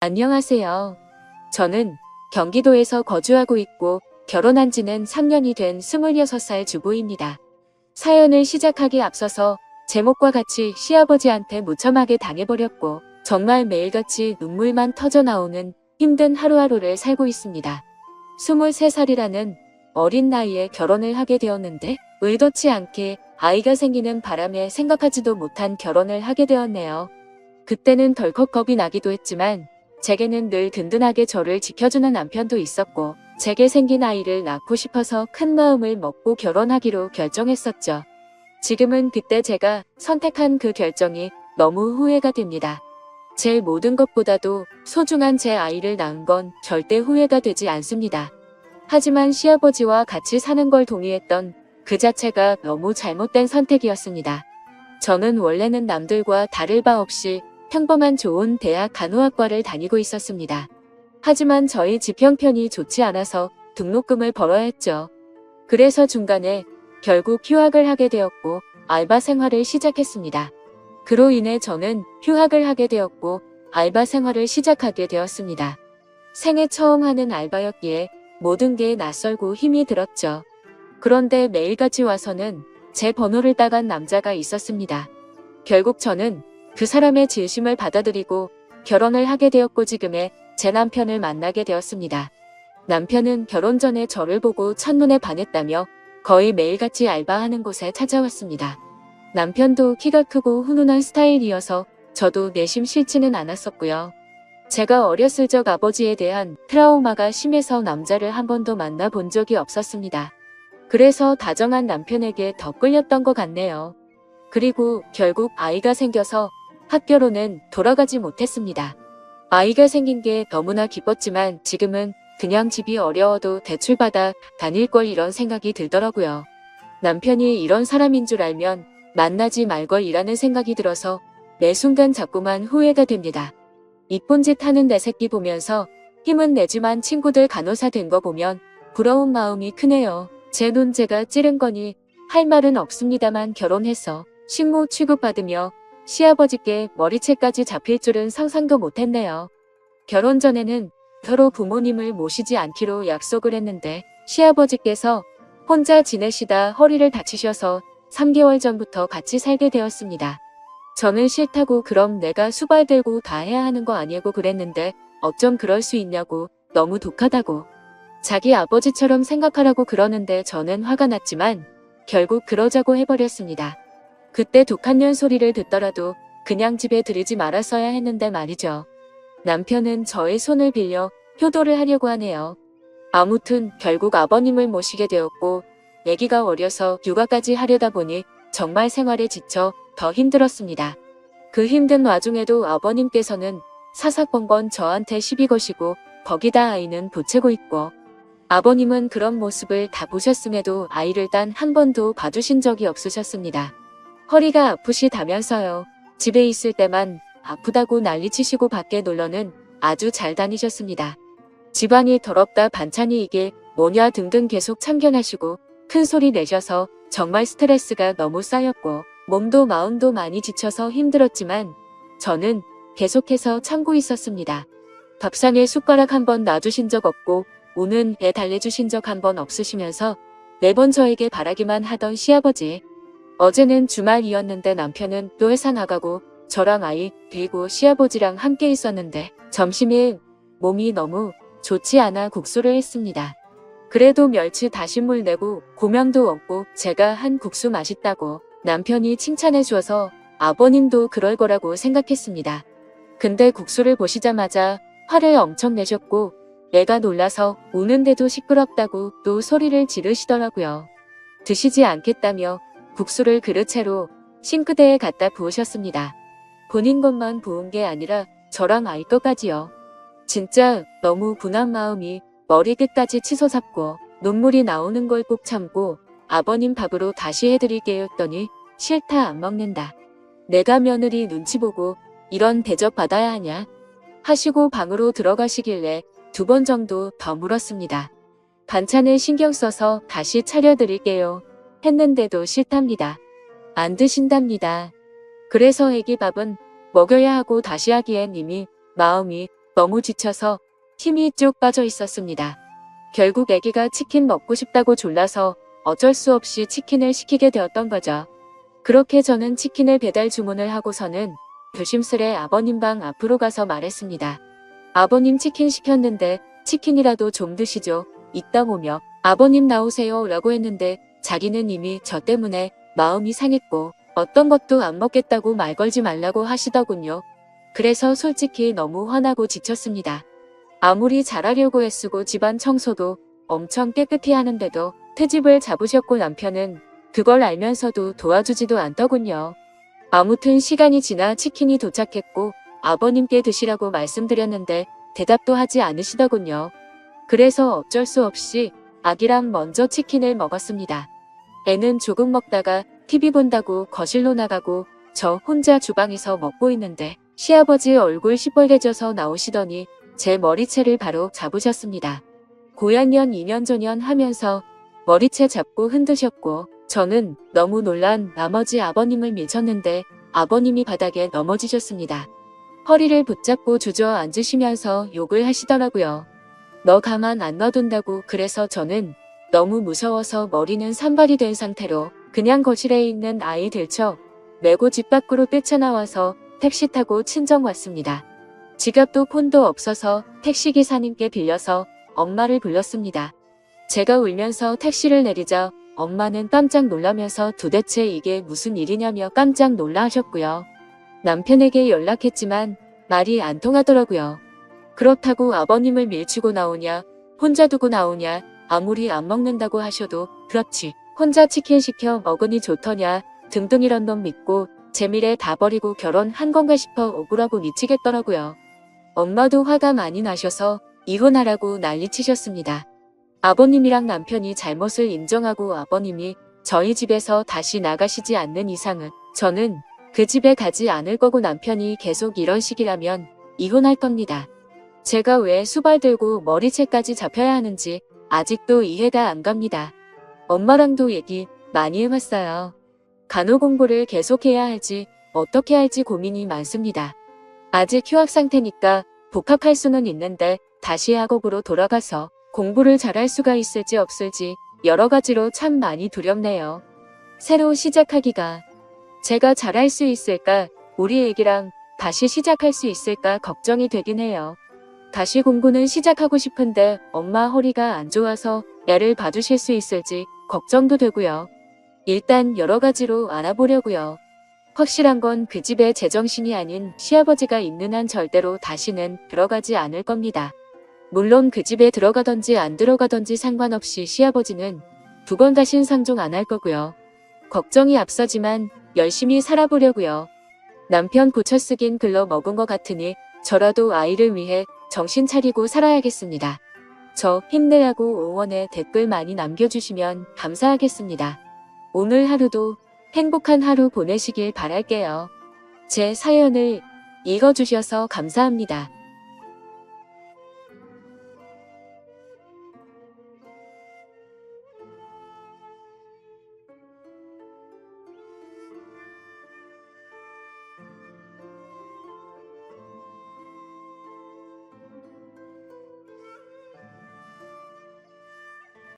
안녕하세요. 저는 경기도에서 거주하고 있고 결혼한 지는 3년이 된 26살 주부입니다. 사연을 시작하기 앞서서 제목과 같이 시아버지한테 무참하게 당해버렸고 정말 매일같이 눈물만 터져 나오는 힘든 하루하루를 살고 있습니다. 23살이라는 어린 나이에 결혼을 하게 되었는데 의도치 않게 아이가 생기는 바람에 생각하지도 못한 결혼을 하게 되었네요. 그때는 덜컥 겁이 나기도 했지만 제게는 늘 든든하게 저를 지켜주는 남편도 있었고 제게 생긴 아이를 낳고 싶어서 큰 마음을 먹고 결혼하기로 결정했었죠. 지금은 그때 제가 선택한 그 결정이 너무 후회가 됩니다. 제 모든 것보다도 소중한 제 아이를 낳은 건 절대 후회가 되지 않습니다. 하지만 시아버지와 같이 사는 걸 동의했던 그 자체가 너무 잘못된 선택이었습니다. 저는 원래는 남들과 다를 바 없이 평범한 좋은 대학 간호학과를 다니고 있었습니다. 하지만 저희 집 형편이 좋지 않아서 등록금을 벌어야 했죠. 그래서 중간에 결국 휴학을 하게 되었고 알바 생활을 시작했습니다. 그로 인해 저는 휴학을 하게 되었고 알바 생활을 시작하게 되었습니다. 생애 처음 하는 알바였기에 모든 게 낯설고 힘이 들었죠. 그런데 매일같이 와서는 제 번호를 따간 남자가 있었습니다. 결국 저는 그 사람의 진심을 받아들이고 결혼을 하게 되었고 지금의 제 남편을 만나게 되었습니다. 남편은 결혼 전에 저를 보고 첫눈에 반했다며 거의 매일같이 알바하는 곳에 찾아왔습니다. 남편도 키가 크고 훈훈한 스타일이어서 저도 내심 싫지는 않았었고요. 제가 어렸을 적 아버지에 대한 트라우마가 심해서 남자를 한 번도 만나본 적이 없었습니다. 그래서 다정한 남편에게 더 끌렸던 것 같네요. 그리고 결국 아이가 생겨서 학교로는 돌아가지 못했습니다. 아이가 생긴 게 너무나 기뻤지만 지금은 그냥 집이 어려워도 대출받아 다닐 걸 이런 생각이 들더라고요. 남편이 이런 사람인 줄 알면 만나지 말걸 이라는 생각이 들어서 매 순간 자꾸만 후회가 됩니다. 이쁜 짓 하는 내 새끼 보면서 힘은 내지만 친구들 간호사 된 거 보면 부러운 마음이 크네요. 제 눈 제가 찌른 거니 할 말은 없습니다만 결혼해서 식모 취급받으며 시아버지께 머리채까지 잡힐 줄은 상상도 못했네요. 결혼 전에는 서로 부모님을 모시지 않기로 약속을 했는데 시아버지께서 혼자 지내시다 허리를 다치셔서 3개월 전부터 같이 살게 되었습니다. 저는 싫다고 그럼 내가 수발 들고 다 해야 하는 거 아니고 그랬는데 어쩜 그럴 수 있냐고 너무 독하다고 자기 아버지처럼 생각하라고 그러는데 저는 화가 났지만 결국 그러자고 해버렸습니다. 그때 독한 년 소리를 듣더라도 그냥 집에 들이지 말았어야 했는데 말이죠. 남편은 저의 손을 빌려 효도를 하려고 하네요. 아무튼 결국 아버님을 모시게 되었고 아기가 어려서 육아까지 하려다 보니 정말 생활에 지쳐 더 힘들었습니다. 그 힘든 와중에도 아버님께서는 사사건건 저한테 시비 거시고 거기다 아이는 보채고 있고 아버님은 그런 모습을 다 보셨음에도 아이를 단 한 번도 봐주신 적이 없으셨습니다. 허리가 아프시다면서요. 집에 있을 때만 아프다고 난리치시고 밖에 놀러는 아주 잘 다니셨습니다. 집안이 더럽다 반찬이 이게 뭐냐 등등 계속 참견하시고 큰 소리 내셔서 정말 스트레스가 너무 쌓였고 몸도 마음도 많이 지쳐서 힘들었지만 저는 계속해서 참고 있었습니다. 밥상에 숟가락 한 번 놔주신 적 없고 우는 애 달래주신 적 한 번 없으시면서 매번 저에게 바라기만 하던 시아버지. 어제는 주말이었는데 남편은 또 회사 나가고 저랑 아이 그리고 시아버지랑 함께 있었는데 점심에 몸이 너무 좋지 않아 국수를 했습니다. 그래도 멸치 다시물 내고 고명도 없고 제가 한 국수 맛있다고 남편이 칭찬해 주어서 아버님도 그럴 거라고 생각했습니다. 근데 국수를 보시자마자 화를 엄청 내셨고 애가 놀라서 우는데도 시끄럽다고 또 소리를 지르시더라고요. 드시지 않겠다며 국수를 그릇채로 싱크대에 갖다 부으셨습니다. 본인 것만 부은 게 아니라 저랑 아이 것까지요. 진짜 너무 분한 마음이 머리 끝까지 치솟았고 눈물이 나오는 걸 꼭 참고 아버님 밥으로 다시 해드릴게요 했더니 싫다 안 먹는다. 내가 며느리 눈치 보고 이런 대접 받아야 하냐 하시고 방으로 들어가시길래 2번 정도 더 물었습니다. 반찬을 신경 써서 다시 차려드릴게요 했는데도 싫답니다. 안 드신답니다. 그래서 애기 밥은 먹여야 하고 다시 하기엔 이미 마음이 너무 지쳐서 힘이 쭉 빠져 있었습니다. 결국 아기가 치킨 먹고 싶다고 졸라서 어쩔 수 없이 치킨을 시키게 되었던 거죠. 그렇게 저는 치킨을 배달 주문을 하고서는 조심스레 아버님 방 앞으로 가서 말했습니다. 아버님 치킨 시켰는데 치킨이라도 좀 드시죠. 이따 오며 아버님 나오세요 라고 했는데 자기는 이미 저 때문에 마음이 상했고 어떤 것도 안 먹겠다고 말 걸지 말라고 하시더군요. 그래서 솔직히 너무 화나고 지쳤습니다. 아무리 잘하려고 애쓰고 집안 청소도 엄청 깨끗이 하는데도 트집을 잡으셨고 남편은 그걸 알면서도 도와주지도 않더군요. 아무튼 시간이 지나 치킨이 도착했고 아버님께 드시라고 말씀드렸는데 대답도 하지 않으시더군요. 그래서 어쩔 수 없이 아기랑 먼저 치킨을 먹었습니다. 애는 조금 먹다가 TV 본다고 거실로 나가고 저 혼자 주방에서 먹고 있는데 시아버지 얼굴 시뻘개져서 나오시더니 제 머리채를 바로 잡으셨습니다. 고양년 2년 전년 하면서 머리채 잡고 흔드셨고 저는 너무 놀란 나머지 아버님을 밀쳤는데 아버님이 바닥에 넘어지셨습니다. 허리를 붙잡고 주저앉으시면서 욕을 하시더라고요. 너 가만 안 놔둔다고. 그래서 저는 너무 무서워서 머리는 산발이 된 상태로 그냥 거실에 있는 아이 들쳐 메고 집 밖으로 뛰쳐나와서 택시 타고 친정 왔습니다. 지갑도 폰도 없어서 택시기사님께 빌려서 엄마를 불렀습니다. 제가 울면서 택시를 내리자 엄마는 깜짝 놀라면서 도대체 이게 무슨 일이냐며 깜짝 놀라 하셨고요. 남편에게 연락했지만 말이 안 통하더라고요. 그렇다고 아버님을 밀치고 나오냐, 혼자 두고 나오냐, 아무리 안 먹는다고 하셔도 그렇지, 혼자 치킨 시켜 먹으니 좋더냐 등등 이런 놈 믿고 제 미래 다 버리고 결혼한 건가 싶어 억울하고 미치겠더라고요. 엄마도 화가 많이 나셔서 이혼하라고 난리치셨습니다. 아버님이랑 남편이 잘못을 인정하고 아버님이 저희 집에서 다시 나가시지 않는 이상은 저는 그 집에 가지 않을 거고 남편이 계속 이런 식이라면 이혼할 겁니다. 제가 왜 수발 들고 머리채까지 잡혀야 하는지 아직도 이해가 안 갑니다. 엄마랑도 얘기 많이 해봤어요. 간호 공부를 계속해야 할지 어떻게 할지 고민이 많습니다. 아직 휴학 상태니까 복학할 수는 있는데 다시 학업으로 돌아가서 공부를 잘할 수가 있을지 없을지 여러 가지로 참 많이 두렵네요. 새로 시작하기가 제가 잘할 수 있을까, 우리 애기랑 다시 시작할 수 있을까 걱정이 되긴 해요. 다시 공부는 시작하고 싶은데 엄마 허리가 안 좋아서 애를 봐주실 수 있을지 걱정도 되고요. 일단 여러 가지로 알아보려고요. 확실한 건 그 집에 제정신이 아닌 시아버지가 있는 한 절대로 다시는 들어가지 않을 겁니다. 물론 그 집에 들어가던지 안 들어가던지 상관없이 시아버지는 두 번 다신 상종 안 할 거고요. 걱정이 앞서지만 열심히 살아보려고요. 남편 고쳐쓰긴 글러 먹은 것 같으니 저라도 아이를 위해 정신 차리고 살아야겠습니다. 저 힘내라고 응원에 댓글 많이 남겨주시면 감사하겠습니다. 오늘 하루도 행복한 하루 보내시길 바랄게요. 제 사연을 읽어주셔서 감사합니다.